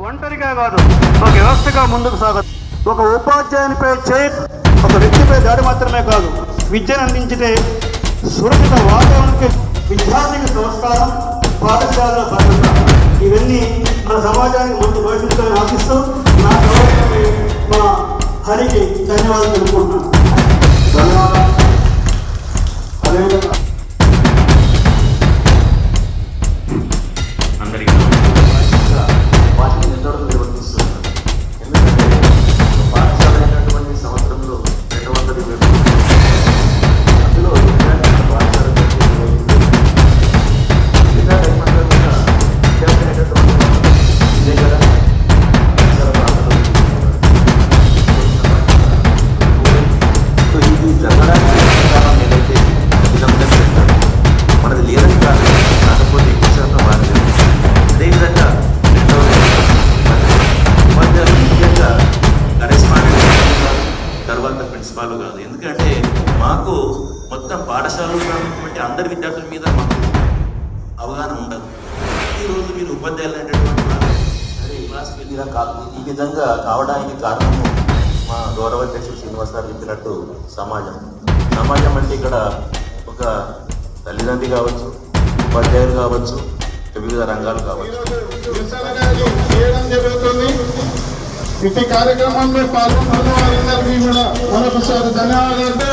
ఒంటరిగా కాదు, ఒక వ్యవస్థగా ముందుకు సాగదు. ఒక ఉపాధ్యాయునిపై ఒక వ్యక్తిపై దాడి మాత్రమే కాదు, విద్యను అందించితే సురక్షిత వాతావరణానికి విద్యార్థికి సంస్కారం, పాఠశాలలో భద్రత, ఇవన్నీ మన సమాజానికి మంచి భవిష్యత్తుని ఆశిస్తూ నా గౌరవమే మా హరికి ధన్యవాదాలు తెలుపుకుంటున్నాను. ధన్యవాదాలు. అదేవిధంగా అందరికీ వాటిని ఎంతవరకు నిర్వర్తిస్తున్నారు. ఎందుకంటే పాఠశాల అయినటువంటి సంవత్సరంలో 200 అందులో పాఠశాల ఇదే కదా ఇది జరగడానికి కారణం ఏదైతే అభినందన పెట్టారు మనది లేదని కాదు, కాకపోతే ఎక్కువ శాతం వాడలేదు. అదేవిధంగా ఉపాధ్యాయులు ముఖ్యంగా కరెస్పాండెంట్ తర్వాత ప్రిన్సిపాల్ కాదు. ఎందుకంటే మాకు మొత్తం పాఠశాలలో ఉన్నటువంటి అందరి విద్యార్థుల మీద మాకు అవగాహన ఉండదు. ఈరోజు మీరు ఉపాధ్యాయులు అనేటువంటి క్లాస్ వెళ్ళిరా కాదు. ఈ విధంగా కావడానికి కారణము మా గౌరవ అధ్యక్షుడు శ్రీనివాస్ గారు చెప్పినట్టు సమాజం అంటే ఇక్కడ ఒక తల్లిదండ్రి కావచ్చు, ఉపాధ్యాయులు కావచ్చు, వివిధ రంగాలు కావచ్చు. ఇట్టి కార్యక్రమంలో పాల్గొన్న వారందరికీ కూడా మరొకసారి ధన్యవాదాలు.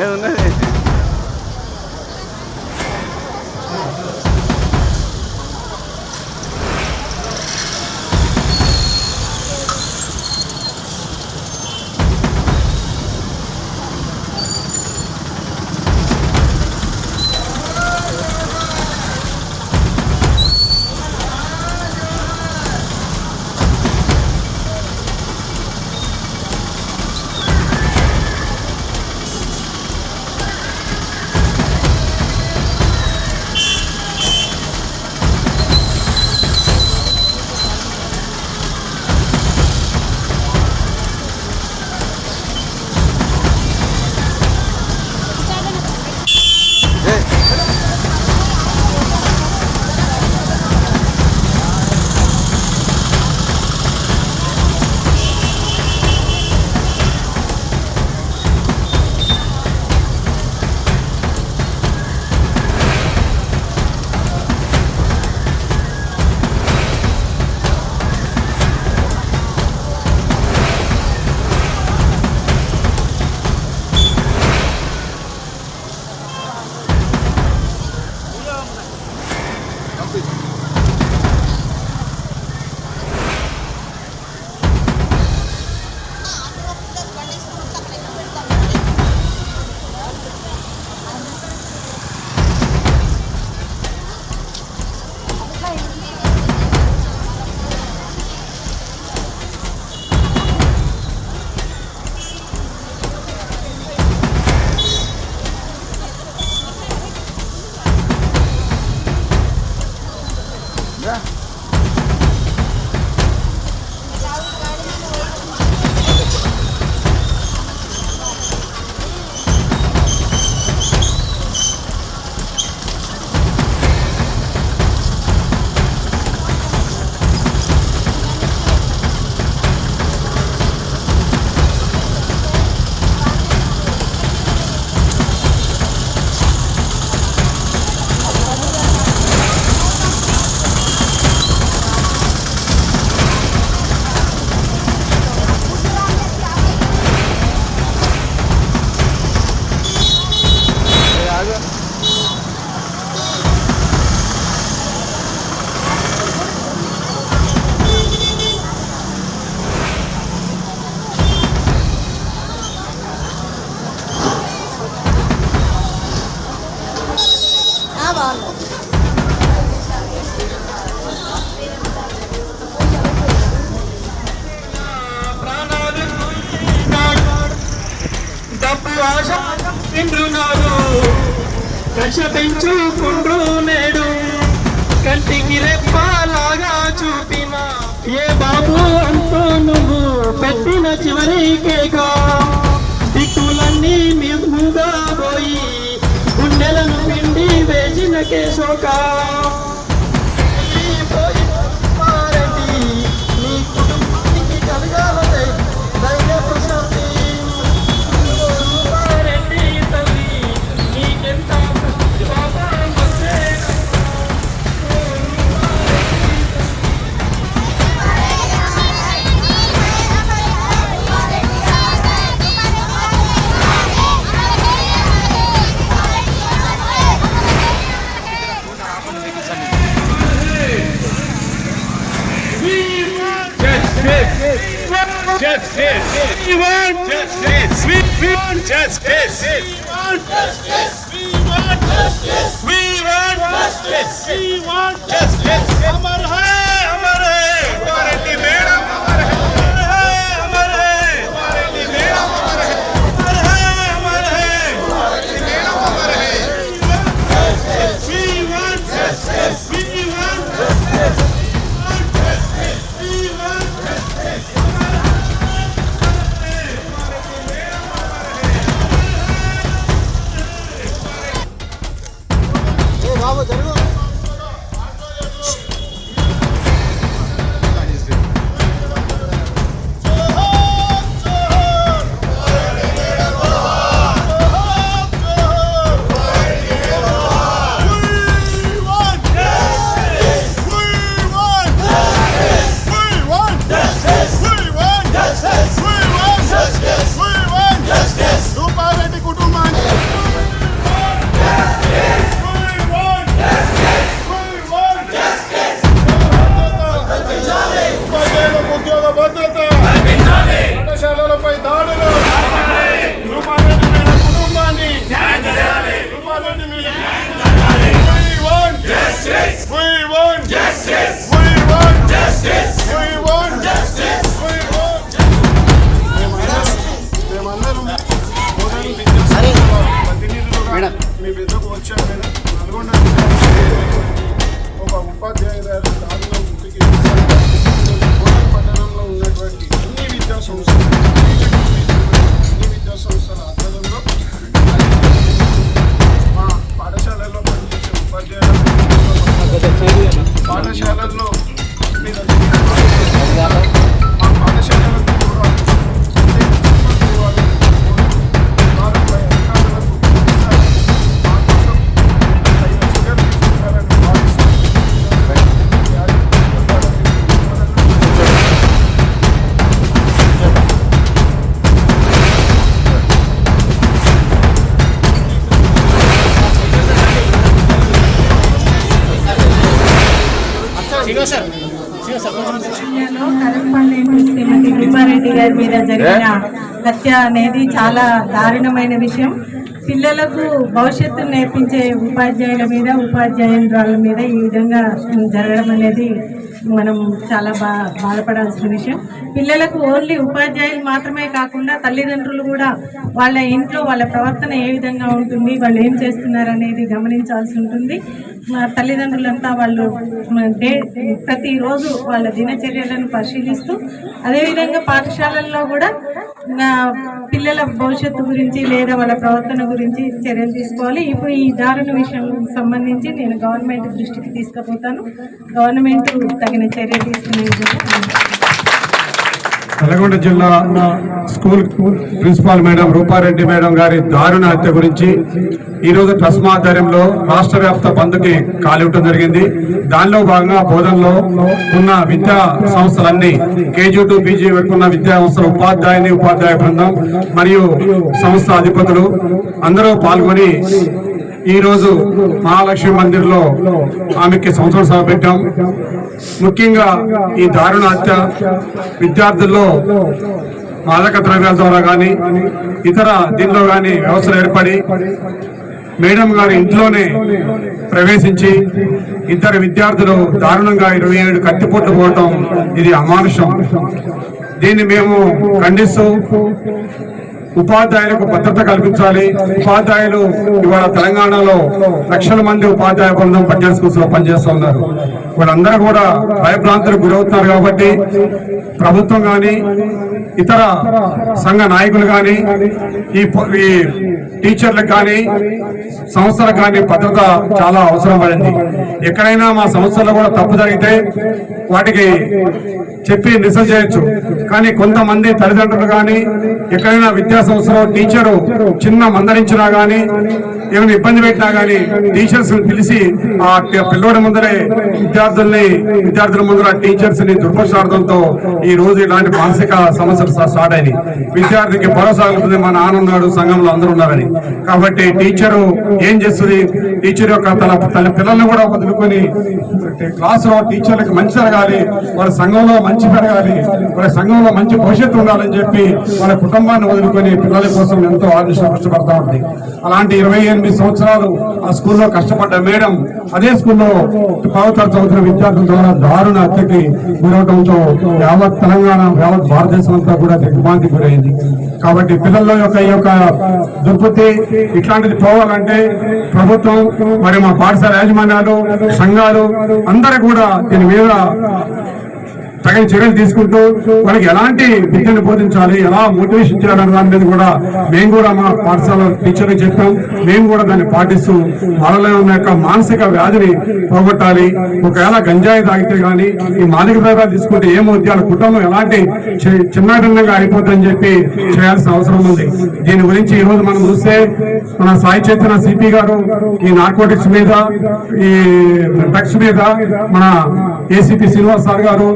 ఏమున్నది కక్ష పెంచుకుంటూ నేడు కంటికి రెప్పలాగా చూపిన ఏ బాబు అంటూ నువ్వు పెట్టిన చివరి కేక దిక్కులన్నీ మీద పోయి గుండెలను పిండి వేసిన కేశోక నీ కుటుంబానికి కలగాల ధైర్య ప్రశాంతి తల్లి నీకెంత Justice! We want justice! We want justice! We want justice! We want justice! We want justice! We want justice! अमर है हमारे मैडम अमर है हमारे मैडम अमर है हमारे मैडम अमर है We want justice! We want justice! పాఠశాలలపై దాడులు రూపారెడ్డి మీద కుటుంబాన్ని రూపారెడ్డి మీద మీ బిడ్డకు వచ్చాను మేడం. నల్గొండ ఒక ఉపాధ్యాయురాలు దానిలో ఇంటికి పట్టణంలో ఉన్నటువంటి అన్ని విద్యా సంస్థల ఆధ్వర్యంలో మా పాఠశాలలో పనిచేసే ఉపాధ్యాయులు పాఠశాలల్లో మీద మా పాఠశాలలకు కూడా వారిపై అధికారులకు మా కోసం తగిన చర్యలు తీసుకుంటారని కరెస్పాండెంట్ శ్రీమతి రూపారెడ్డి గారి మీద జరిగిన హత్య అనేది చాలా దారుణమైన విషయం. పిల్లలకు భవిష్యత్తును నేర్పించే ఉపాధ్యాయుల మీద ఉపాధ్యాయురాల మీద ఈ విధంగా జరగడం అనేది మనం చాలా బాధపడాల్సిన విషయం. పిల్లలకు ఓన్లీ ఉపాధ్యాయులు మాత్రమే కాకుండా తల్లిదండ్రులు కూడా వాళ్ళ ఇంట్లో వాళ్ళ ప్రవర్తన ఏ విధంగా ఉంటుంది, వాళ్ళు ఏం చేస్తున్నారు అనేది గమనించాల్సి ఉంటుంది. తల్లిదండ్రులంతా వాళ్ళు ప్రతిరోజు వాళ్ళ దినచర్యలను పరిశీలిస్తూ అదేవిధంగా పాఠశాలల్లో కూడా పిల్లల భవిష్యత్తు గురించి లేదా వాళ్ళ ప్రవర్తన గురించి చర్యలు తీసుకోవాలి. ఇప్పుడు ఈ దారుణ విషయం సంబంధించి నేను గవర్నమెంట్ దృష్టికి తీసుకుపోతాను. గవర్నమెంట్ తగిన చర్య తీసుకునే విధంగా. నల్గొండ జిల్లా school principal madam Rupa Reddy madam గారి దారుణ హత్య గురించి ఈరోజు ట్రస్ట్ ఆధ్వర్యంలో రాష్ట్ర వ్యాప్త బంద్కి కాలివ్వటం జరిగింది. దానిలో భాగంగా బోధనలో ఉన్న విద్యా సంస్థలన్నీ కేజీ టు పీజీ వరకు ఉన్న విద్యా సంస్థల ఉపాధ్యాయ బృందం మరియు సంస్థ అధిపతులు అందరూ పాల్గొని ఈ రోజు మహాలక్ష్మి మందిర్ లో ఆమెకి సంవత్సర సభ పెట్టాం. ముఖ్యంగా ఈ దారుణ హత్య విద్యార్థుల్లో మాదక ద్రవ్యాల ద్వారా కానీ ఇతర దీనిలో కానీ వ్యవస్థలు ఏర్పడి మేడం గారి ఇంట్లోనే ప్రవేశించి ఇద్దరు విద్యార్థులు దారుణంగా 27 కత్తిపోట్లు పోవటం ఇది అమానుషం. దీన్ని మేము ఖండిస్తూ ఉపాధ్యాయులకు భద్రత కల్పించాలి. ఉపాధ్యాయులు ఇవాళ తెలంగాణలో లక్షల మంది ఉపాధ్యాయ బృందం పట్టణ స్కూల్స్ లో పనిచేస్తూ ఉన్నారు. వాళ్ళందరూ కూడా భయభ్రాంతులకు గురవుతున్నారు కాబట్టి ప్రభుత్వం కానీ ఇతర సంఘ నాయకులు కానీ ఈ టీచర్లకు కానీ సంస్థలకు కానీ భద్రత చాలా అవసరం పడింది. ఎక్కడైనా మా సంస్థల్లో కూడా తప్పు జరిగితే వాటికి చెప్పి నిరసన చేయొచ్చు. కానీ కొంతమంది తల్లిదండ్రులు కానీ ఎక్కడైనా విద్యా సంస్థలో టీచరు చిన్న మందరించినా కానీ ఏమైనా ఇబ్బంది పెట్టినా కానీ టీచర్స్ పిలిచి ఆ పిల్లోడి ముందరే విద్యార్థుల ముందర టీచర్స్ ని దుర్భాషార్థంతో ఈ రోజు ఇలాంటి మానసిక సమస్యలు స్టార్ట్ అయినాయి. విద్యార్థికి భరోసా కలుగుతుంది, మా నాన్న ఉన్నాడు, సంఘంలో అందరూ ఉన్నారని. కాబట్టి టీచరు ఏం చేస్తుంది, టీచర్ యొక్క తన పిల్లల్ని కూడా వదులుకొని క్లాసులో టీచర్లకు మంచి జరగాలి, వాళ్ళ సంఘంలో మంచి పెరగాలి, వాళ్ళ సంఘంలో మంచి భవిష్యత్తు ఉండాలని చెప్పి వాళ్ళ కుటుంబాన్ని వదులుకొని పిల్లల కోసం ఎంతో కష్టపడతా ఉంది. అలాంటి 28 సంవత్సరాలు ఆ స్కూల్లో కష్టపడ్డ మేడం అదే స్కూల్లో 10వ తరగతి చదువుతున్న విద్యార్థుల ద్వారా దారుణ హత్యకి గురవడంతో యావత్ తెలంగాణ యావత్ భారతదేశం అంతా కూడా దిగ్భ్రాంతికి గురైంది. కాబట్టి పిల్లల యొక్క దుర్బుద్ధి ఇట్లాంటిది పోవాలంటే ప్రభుత్వం మరి మా పాఠశాల యాజమాన్యాలు సంఘాలు అందరూ కూడా దీని మీద తగిన చర్యలు తీసుకుంటూ వాళ్ళకి ఎలాంటి విద్యను బోధించాలి, ఎలా మోటివేషన్ చేయాలనే దాని మీద కూడా మేము కూడా మా పాఠశాల టీచర్లు చెప్పాం. మేము కూడా దాన్ని పాటిస్తూ వాళ్ళలో ఉన్న యొక్క మానసిక వ్యాధిని పోగొట్టాలి. ఒకవేళ గంజాయి తాగితే కానీ ఈ మాదక ద్రవ్యాలు తీసుకుంటే ఏమవుతుంది, వాళ్ళ కుటుంబం ఎలాంటి చిన్నభిన్నంగా అయిపోతుందని చెప్పి చేయాల్సిన అవసరం ఉంది. దీని గురించి ఈ రోజు మనం చూస్తే మన సాయి చైతన్య సిపి గారు ఈ నార్కోటిక్స్ మీద ఈ డ్రగ్స్ మీద మన ఏసీపీ శ్రీనివాస్ సార్ గారు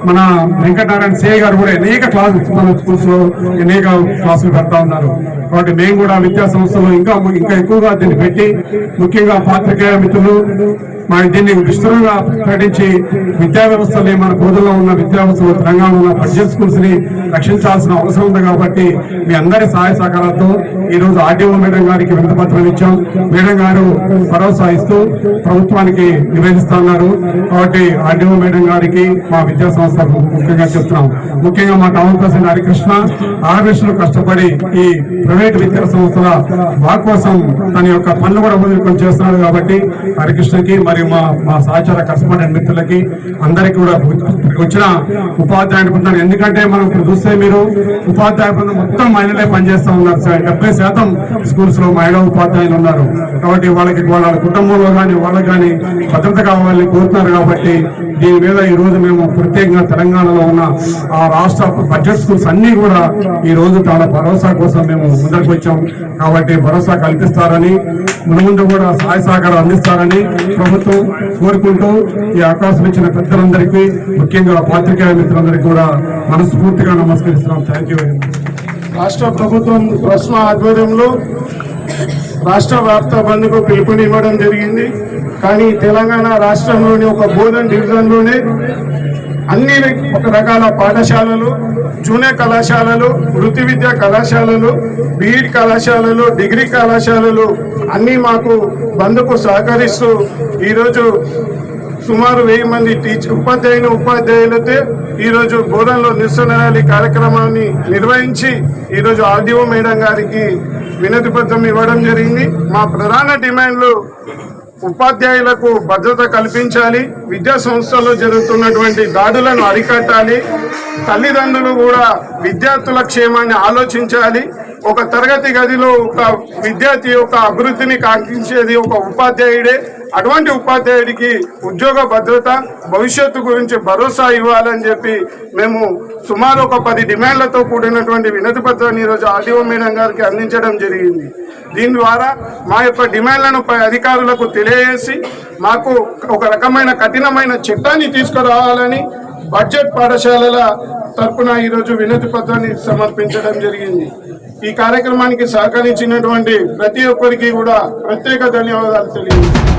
మన వెంకటనారాయణ సిఐ గారు కూడా అనేక స్కూల్స్ లో అనేక క్లాసులు పెడతా ఉన్నారు. కాబట్టి మేము కూడా విద్యా సంస్థలు ఇంకా ఎక్కువగా దీన్ని పెట్టి ముఖ్యంగా పాత్రికేయ మిత్రులు దీన్ని విస్తృతంగా ప్రకటించి విద్యా వ్యవస్థని మన బోధనలో ఉన్న విద్యా వ్యవస్థలు తెలంగాణలో ఉన్న బడ్జెట్ స్కూల్స్ ని రక్షించాల్సిన అవసరం ఉంది. కాబట్టి మీ అందరి సహాయ సహకారాలతో ఈ రోజు ఆర్డీఓ మేడం గారికి వినతిపత్రం ఇచ్చాం. మేడం గారు భరోసా ఇస్తూ ప్రభుత్వానికి నివేదిస్తా ఉన్నారు. కాబట్టి ఆర్డీఓ మేడం గారికి మా విద్యా సంస్థలకు ముఖ్యంగా చెప్తున్నాం. ముఖ్యంగా మా టౌన్ ప్రెసిడెంట్ హరికృష్ణ ఆర్ఎస్లు కష్టపడి ఈ ప్రైవేట్ విద్యా సంస్థల బాగు కోసం తన యొక్క పనులు కూడా వదులుకొని చేస్తున్నాడు. కాబట్టి హరికృష్ణకి మరియు మా సహచార కరెస్పాండెంట్ మిత్రులకి అందరికీ కూడా వచ్చిన ఉపాధ్యాయుని బృందాన్ని, ఎందుకంటే మనం ఇప్పుడు చూస్తే మీరు ఉపాధ్యాయ బృందం మొత్తం మహిళలే పనిచేస్తూ ఉన్నారు. 70% స్కూల్స్ లో మహిళా ఉపాధ్యాయులు ఉన్నారు. కాబట్టి వాళ్ళ కుటుంబంలో కానీ వాళ్ళకి కానీ భద్రత కావాలని కోరుతున్నారు. కాబట్టి దీని మీద ఈ రోజు మేము ప్రత్యేకంగా తెలంగాణలో ఉన్న ఆ రాష్ట్ర బడ్జెట్ స్కూల్స్ అన్ని కూడా ఈ రోజు చాలా భరోసా కోసం మేము ముందరికి వచ్చాం. కాబట్టి భరోసా కల్పిస్తారని ముందు కూడా సహాయ సహకారం అందిస్తారని ప్రభుత్వం కోరుకుంటూ ఈ అవకాశం ఇచ్చిన పెద్దలందరికీ ముఖ్యంగా పాత్రికేయ మిత్రులందరికీ కూడా మనస్ఫూర్తిగా నమస్కరిస్తున్నాం. Thank you very much. రాష్ట్ర ప్రభుత్వం ప్రస్మా ఆధ్వర్యంలో రాష్ట్ర వ్యాప్త బంద్కు పిలుపునివ్వడం జరిగింది. కానీ తెలంగాణ రాష్ట్రంలోని ఒక బోధన్ డివిజన్లోనే అన్ని రకాల పాఠశాలలు, జూనియర్ కళాశాలలు, వృత్తి విద్యా కళాశాలలు, బీఈడి కళాశాలలు, డిగ్రీ కళాశాలలు అన్నీ మాకు బంద్కు సహకరిస్తూ ఈరోజు సుమారు 1000 మంది ఉపాధ్యాయులతో ఈరోజు బోధనలో నిరసన ర్యాలీ కార్యక్రమాన్ని నిర్వహించి ఈరోజు ఆర్డీఓ మేడం గారికి వినతి పత్రం ఇవ్వడం జరిగింది. మా ప్రధాన డిమాండ్లు ఉపాధ్యాయులకు భద్రత కల్పించాలి, విద్యా సంస్థల్లో జరుగుతున్నటువంటి దాడులను అరికట్టాలి, తల్లిదండ్రులు కూడా విద్యార్థుల క్షేమాన్ని ఆలోచించాలి. ఒక తరగతి గదిలో ఒక విద్యార్థి యొక్క అభివృద్ధిని కాంక్షించేది ఒక ఉపాధ్యాయుడే. అటువంటి ఉపాధ్యాయుడికి ఉద్యోగ భద్రత, భవిష్యత్తు గురించి భరోసా ఇవ్వాలని చెప్పి మేము సుమారు ఒక 10 డిమాండ్లతో కూడినటువంటి వినతి పత్రాన్ని ఈరోజు ఆర్డీఓ మేడం గారికి అందించడం జరిగింది. దీని ద్వారా మా యొక్క డిమాండ్లను పై అధికారులకు తెలియజేసి మాకు ఒక రకమైన కఠినమైన చట్టాన్ని తీసుకురావాలని బడ్జెట్ పాఠశాలల తరఫున ఈరోజు వినతి పత్రాన్ని సమర్పించడం జరిగింది. ఈ కార్యక్రమానికి సహకరించినటువంటి ప్రతి ఒక్కరికి కూడా ప్రత్యేక ధన్యవాదాలు తెలియజేస్తున్నాను.